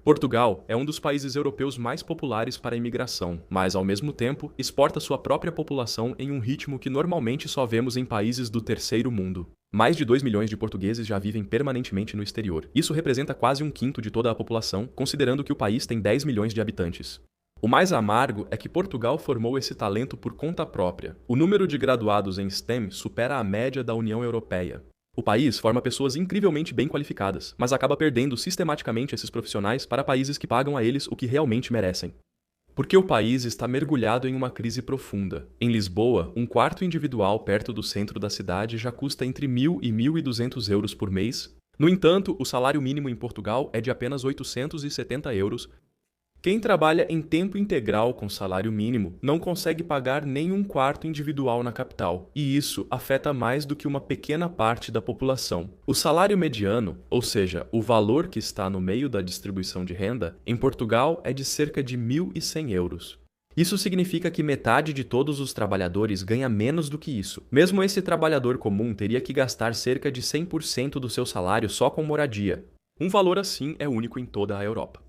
Portugal é um dos países europeus mais populares para a imigração, mas, ao mesmo tempo, exporta sua própria população em um ritmo que normalmente só vemos em países do terceiro mundo. Mais de 2 milhões de portugueses já vivem permanentemente no exterior. Isso representa quase um quinto de toda a população, considerando que o país tem 10 milhões de habitantes. O mais amargo é que Portugal formou esse talento por conta própria. O número de graduados em STEM supera a média da União Europeia. O país forma pessoas incrivelmente bem qualificadas, mas acaba perdendo sistematicamente esses profissionais para países que pagam a eles o que realmente merecem. Porque o país está mergulhado em uma crise profunda. Em Lisboa, um quarto individual perto do centro da cidade já custa entre 1.000 e 1.200 euros por mês. No entanto, o salário mínimo em Portugal é de apenas 870 euros. Quem trabalha em tempo integral com salário mínimo não consegue pagar nem um quarto individual na capital, e isso afeta mais do que uma pequena parte da população. O salário mediano, ou seja, o valor que está no meio da distribuição de renda, em Portugal é de cerca de 1.100 euros. Isso significa que metade de todos os trabalhadores ganha menos do que isso. Mesmo esse trabalhador comum teria que gastar cerca de 100% do seu salário só com moradia. Um valor assim é único em toda a Europa.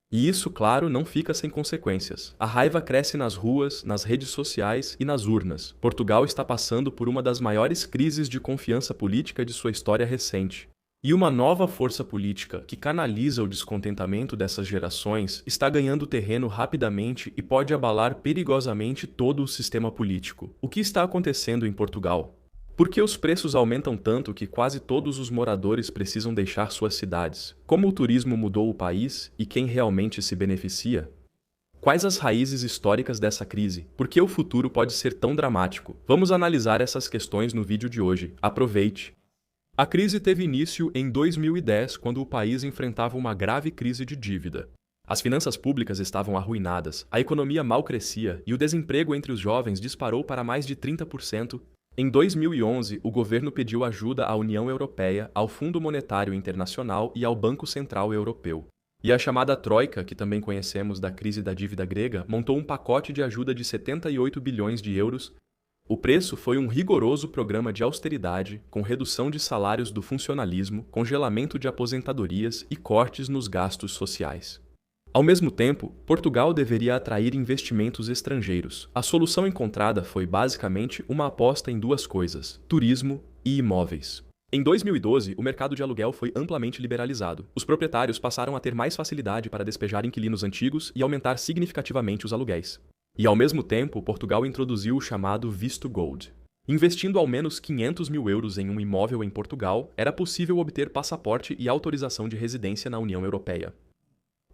E isso, claro, não fica sem consequências. A raiva cresce nas ruas, nas redes sociais e nas urnas. Portugal está passando por uma das maiores crises de confiança política de sua história recente. E uma nova força política, que canaliza o descontentamento dessas gerações, está ganhando terreno rapidamente e pode abalar perigosamente todo o sistema político. O que está acontecendo em Portugal? Por que os preços aumentam tanto que quase todos os moradores precisam deixar suas cidades? Como o turismo mudou o país e quem realmente se beneficia? Quais as raízes históricas dessa crise? Por que o futuro pode ser tão dramático? Vamos analisar essas questões no vídeo de hoje. Aproveite! A crise teve início em 2010, quando o país enfrentava uma grave crise de dívida. As finanças públicas estavam arruinadas, a economia mal crescia e o desemprego entre os jovens disparou para mais de 30%. Em 2011, o governo pediu ajuda à União Europeia, ao Fundo Monetário Internacional e ao Banco Central Europeu. E a chamada Troika, que também conhecemos da crise da dívida grega, montou um pacote de ajuda de 78 bilhões de euros. O preço foi um rigoroso programa de austeridade, com redução de salários do funcionalismo, congelamento de aposentadorias e cortes nos gastos sociais. Ao mesmo tempo, Portugal deveria atrair investimentos estrangeiros. A solução encontrada foi basicamente uma aposta em duas coisas: turismo e imóveis. Em 2012, o mercado de aluguel foi amplamente liberalizado. Os proprietários passaram a ter mais facilidade para despejar inquilinos antigos e aumentar significativamente os aluguéis. E ao mesmo tempo, Portugal introduziu o chamado Visto Gold. Investindo ao menos 500 mil euros em um imóvel em Portugal, era possível obter passaporte e autorização de residência na União Europeia.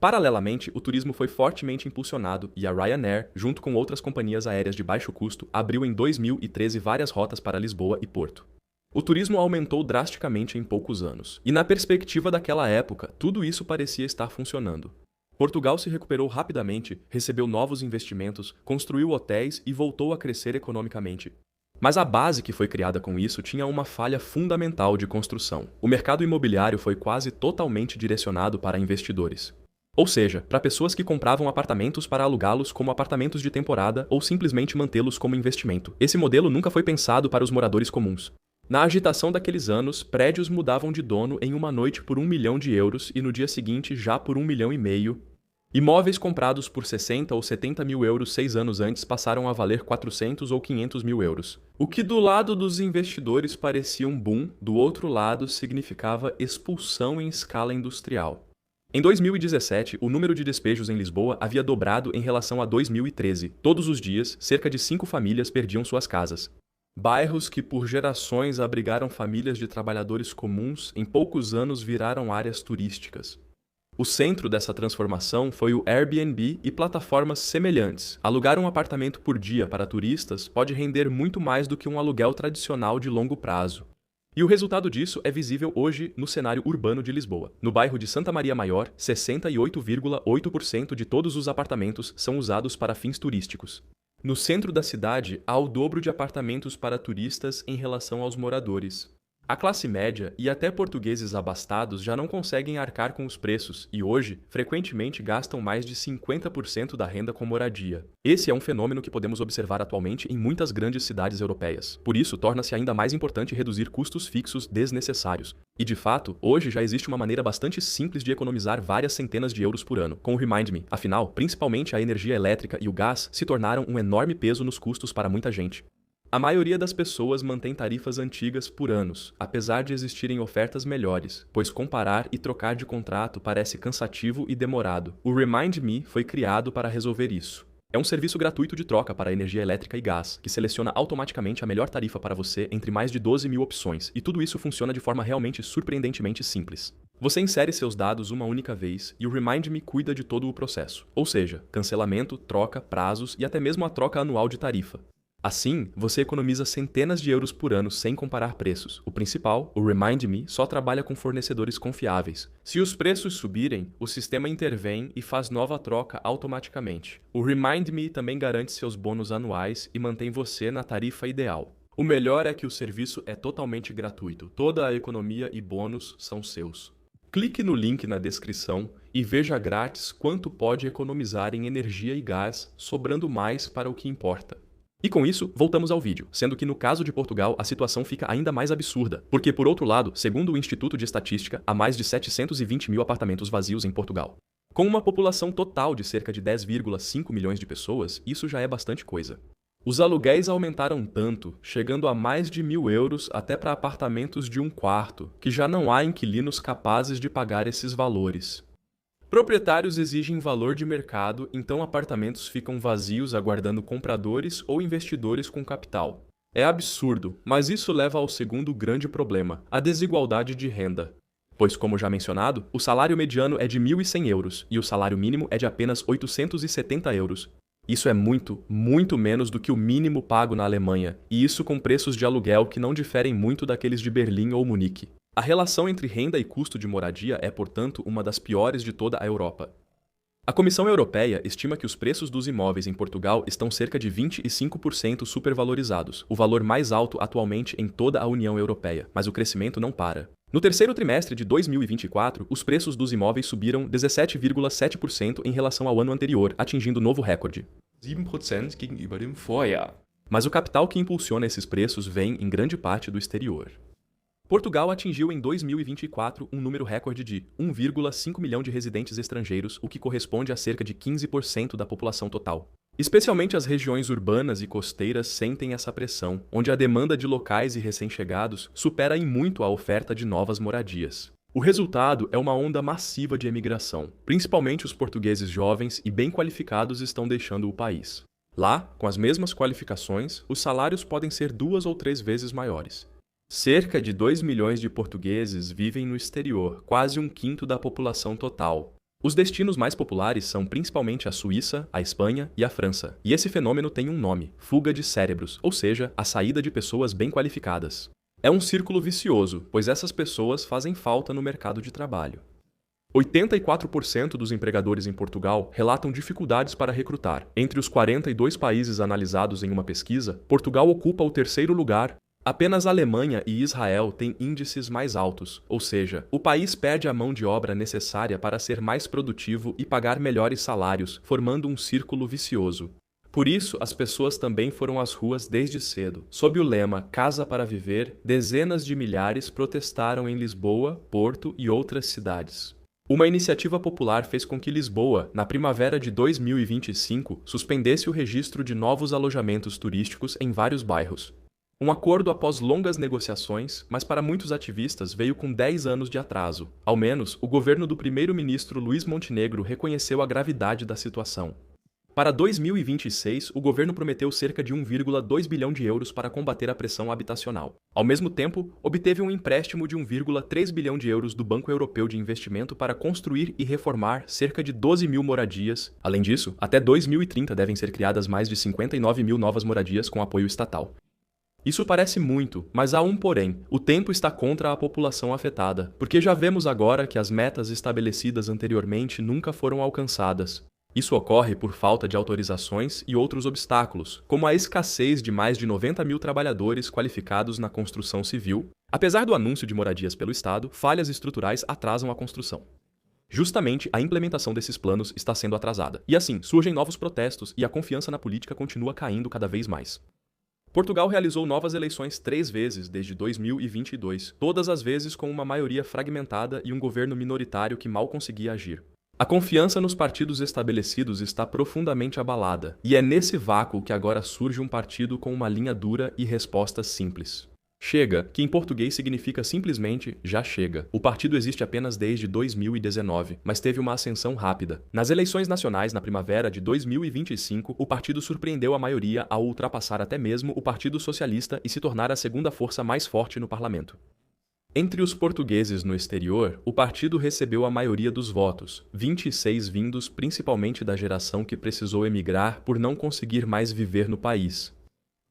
Paralelamente, o turismo foi fortemente impulsionado e a Ryanair, junto com outras companhias aéreas de baixo custo, abriu em 2013 várias rotas para Lisboa e Porto. O turismo aumentou drasticamente em poucos anos, e na perspectiva daquela época, tudo isso parecia estar funcionando. Portugal se recuperou rapidamente, recebeu novos investimentos, construiu hotéis e voltou a crescer economicamente. Mas a base que foi criada com isso tinha uma falha fundamental de construção. O mercado imobiliário foi quase totalmente direcionado para investidores. Ou seja, para pessoas que compravam apartamentos para alugá-los como apartamentos de temporada ou simplesmente mantê-los como investimento. Esse modelo nunca foi pensado para os moradores comuns. Na agitação daqueles anos, prédios mudavam de dono em uma noite por 1 milhão de euros e no dia seguinte já por 1,5 milhão. Imóveis comprados por 60 ou 70 mil euros 6 anos antes passaram a valer 400 ou 500 mil euros. O que do lado dos investidores parecia um boom, do outro lado significava expulsão em escala industrial. Em 2017, o número de despejos em Lisboa havia dobrado em relação a 2013. Todos os dias, cerca de 5 famílias perdiam suas casas. Bairros que por gerações abrigaram famílias de trabalhadores comuns, em poucos anos viraram áreas turísticas. O centro dessa transformação foi o Airbnb e plataformas semelhantes. Alugar um apartamento por dia para turistas pode render muito mais do que um aluguel tradicional de longo prazo. E o resultado disso é visível hoje no cenário urbano de Lisboa. No bairro de Santa Maria Maior, 68,8% de todos os apartamentos são usados para fins turísticos. No centro da cidade, há o dobro de apartamentos para turistas em relação aos moradores. A classe média e até portugueses abastados já não conseguem arcar com os preços e hoje, frequentemente gastam mais de 50% da renda com moradia. Esse é um fenômeno que podemos observar atualmente em muitas grandes cidades europeias. Por isso, torna-se ainda mais importante reduzir custos fixos desnecessários. E de fato, hoje já existe uma maneira bastante simples de economizar várias centenas de euros por ano, com o Remind Me. Afinal, principalmente a energia elétrica e o gás se tornaram um enorme peso nos custos para muita gente. A maioria das pessoas mantém tarifas antigas por anos, apesar de existirem ofertas melhores, pois comparar e trocar de contrato parece cansativo e demorado. O Remind Me foi criado para resolver isso. É um serviço gratuito de troca para energia elétrica e gás, que seleciona automaticamente a melhor tarifa para você entre mais de 12 mil opções, e tudo isso funciona de forma realmente surpreendentemente simples. Você insere seus dados uma única vez e o Remind Me cuida de todo o processo, ou seja, cancelamento, troca, prazos e até mesmo a troca anual de tarifa. Assim, você economiza centenas de euros por ano sem comparar preços. O principal, o Remind Me, só trabalha com fornecedores confiáveis. Se os preços subirem, o sistema intervém e faz nova troca automaticamente. O Remind Me também garante seus bônus anuais e mantém você na tarifa ideal. O melhor é que o serviço é totalmente gratuito. Toda a economia e bônus são seus. Clique no link na descrição e veja grátis quanto pode economizar em energia e gás, sobrando mais para o que importa. E com isso, voltamos ao vídeo, sendo que no caso de Portugal a situação fica ainda mais absurda, porque por outro lado, segundo o Instituto de Estatística, há mais de 720 mil apartamentos vazios em Portugal. Com uma população total de cerca de 10,5 milhões de pessoas, isso já é bastante coisa. Os aluguéis aumentaram tanto, chegando a mais de 1.000 euros até para apartamentos de um quarto, que já não há inquilinos capazes de pagar esses valores. Proprietários exigem valor de mercado, então apartamentos ficam vazios aguardando compradores ou investidores com capital. É absurdo, mas isso leva ao segundo grande problema, a desigualdade de renda. Pois, como já mencionado, o salário mediano é de 1.100 euros e o salário mínimo é de apenas 870 euros. Isso é muito, muito menos do que o mínimo pago na Alemanha, e isso com preços de aluguel que não diferem muito daqueles de Berlim ou Munique. A relação entre renda e custo de moradia é, portanto, uma das piores de toda a Europa. A Comissão Europeia estima que os preços dos imóveis em Portugal estão cerca de 25% supervalorizados, o valor mais alto atualmente em toda a União Europeia, mas o crescimento não para. No terceiro trimestre de 2024, os preços dos imóveis subiram 17,7% em relação ao ano anterior, atingindo novo recorde. 7% gegenüber dem Vorjahr. Mas o capital que impulsiona esses preços vem, em grande parte, do exterior. Portugal atingiu em 2024 um número recorde de 1,5 milhão de residentes estrangeiros, o que corresponde a cerca de 15% da população total. Especialmente as regiões urbanas e costeiras sentem essa pressão, onde a demanda de locais e recém-chegados supera em muito a oferta de novas moradias. O resultado é uma onda massiva de emigração. Principalmente os portugueses jovens e bem qualificados estão deixando o país. Lá, com as mesmas qualificações, os salários podem ser 2 ou 3 vezes maiores. Cerca de 2 milhões de portugueses vivem no exterior, quase um quinto da população total. Os destinos mais populares são principalmente a Suíça, a Espanha e a França. E esse fenômeno tem um nome: fuga de cérebros, ou seja, a saída de pessoas bem qualificadas. É um círculo vicioso, pois essas pessoas fazem falta no mercado de trabalho. 84% dos empregadores em Portugal relatam dificuldades para recrutar. Entre os 42 países analisados em uma pesquisa, Portugal ocupa o terceiro lugar. Apenas a Alemanha e Israel têm índices mais altos, ou seja, o país perde a mão de obra necessária para ser mais produtivo e pagar melhores salários, formando um círculo vicioso. Por isso, as pessoas também foram às ruas desde cedo. Sob o lema Casa para Viver, dezenas de milhares protestaram em Lisboa, Porto e outras cidades. Uma iniciativa popular fez com que Lisboa, na primavera de 2025, suspendesse o registro de novos alojamentos turísticos em vários bairros. Um acordo após longas negociações, mas para muitos ativistas veio com 10 anos de atraso. Ao menos, o governo do primeiro-ministro Luís Montenegro reconheceu a gravidade da situação. Para 2026, o governo prometeu cerca de 1,2 bilhão de euros para combater a pressão habitacional. Ao mesmo tempo, obteve um empréstimo de 1,3 bilhão de euros do Banco Europeu de Investimento para construir e reformar cerca de 12 mil moradias. Além disso, até 2030 devem ser criadas mais de 59 mil novas moradias com apoio estatal. Isso parece muito, mas há um porém: o tempo está contra a população afetada, porque já vemos agora que as metas estabelecidas anteriormente nunca foram alcançadas. Isso ocorre por falta de autorizações e outros obstáculos, como a escassez de mais de 90 mil trabalhadores qualificados na construção civil. Apesar do anúncio de moradias pelo Estado, falhas estruturais atrasam a construção. Justamente a implementação desses planos está sendo atrasada. E assim, surgem novos protestos e a confiança na política continua caindo cada vez mais. Portugal realizou novas eleições 3 vezes desde 2022, todas as vezes com uma maioria fragmentada e um governo minoritário que mal conseguia agir. A confiança nos partidos estabelecidos está profundamente abalada, e é nesse vácuo que agora surge um partido com uma linha dura e respostas simples. Chega, que em português significa simplesmente já chega. O partido existe apenas desde 2019, mas teve uma ascensão rápida. Nas eleições nacionais na primavera de 2025, o partido surpreendeu a maioria ao ultrapassar até mesmo o Partido Socialista e se tornar a segunda força mais forte no parlamento. Entre os portugueses no exterior, o partido recebeu a maioria dos votos, 26 vindos principalmente da geração que precisou emigrar por não conseguir mais viver no país.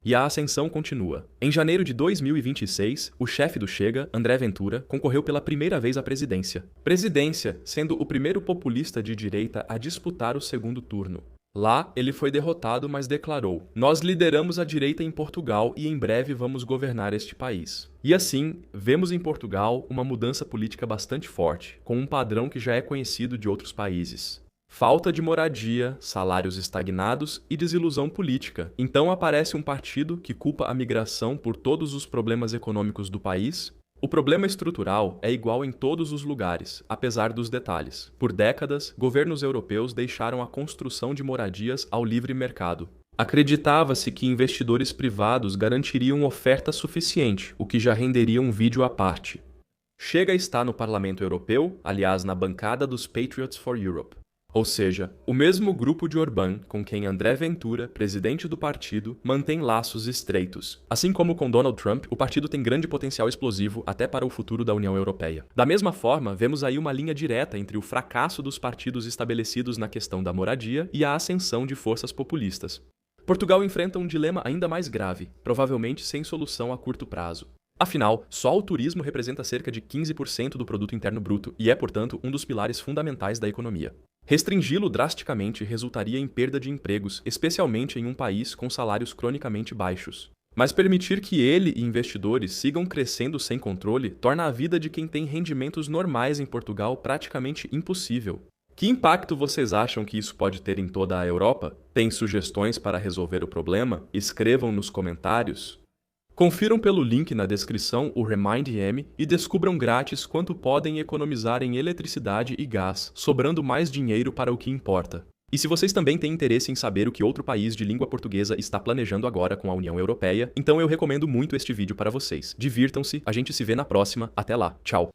E a ascensão continua. Em janeiro de 2026, o chefe do Chega, André Ventura, concorreu pela primeira vez à presidência. Presidência, sendo o primeiro populista de direita a disputar o segundo turno. Lá, ele foi derrotado, mas declarou: "Nós lideramos a direita em Portugal e em breve vamos governar este país." E assim, vemos em Portugal uma mudança política bastante forte, com um padrão que já é conhecido de outros países. Falta de moradia, salários estagnados e desilusão política. Então aparece um partido que culpa a migração por todos os problemas econômicos do país. O problema estrutural é igual em todos os lugares, apesar dos detalhes. Por décadas, governos europeus deixaram a construção de moradias ao livre mercado. Acreditava-se que investidores privados garantiriam oferta suficiente, o que já renderia um vídeo à parte. Chega está no Parlamento Europeu, aliás na bancada dos Patriots for Europe. Ou seja, o mesmo grupo de Orbán com quem André Ventura, presidente do partido, mantém laços estreitos. Assim como com Donald Trump, o partido tem grande potencial explosivo até para o futuro da União Europeia. Da mesma forma, vemos aí uma linha direta entre o fracasso dos partidos estabelecidos na questão da moradia e a ascensão de forças populistas. Portugal enfrenta um dilema ainda mais grave, provavelmente sem solução a curto prazo. Afinal, só o turismo representa cerca de 15% do produto interno bruto e é, portanto, um dos pilares fundamentais da economia. Restringi-lo drasticamente resultaria em perda de empregos, especialmente em um país com salários cronicamente baixos. Mas permitir que ele e investidores sigam crescendo sem controle torna a vida de quem tem rendimentos normais em Portugal praticamente impossível. Que impacto vocês acham que isso pode ter em toda a Europa? Tem sugestões para resolver o problema? Escrevam nos comentários. Confiram pelo link na descrição o Remind M e descubram grátis quanto podem economizar em eletricidade e gás, sobrando mais dinheiro para o que importa. E se vocês também têm interesse em saber o que outro país de língua portuguesa está planejando agora com a União Europeia, então eu recomendo muito este vídeo para vocês. Divirtam-se, a gente se vê na próxima, até lá, tchau!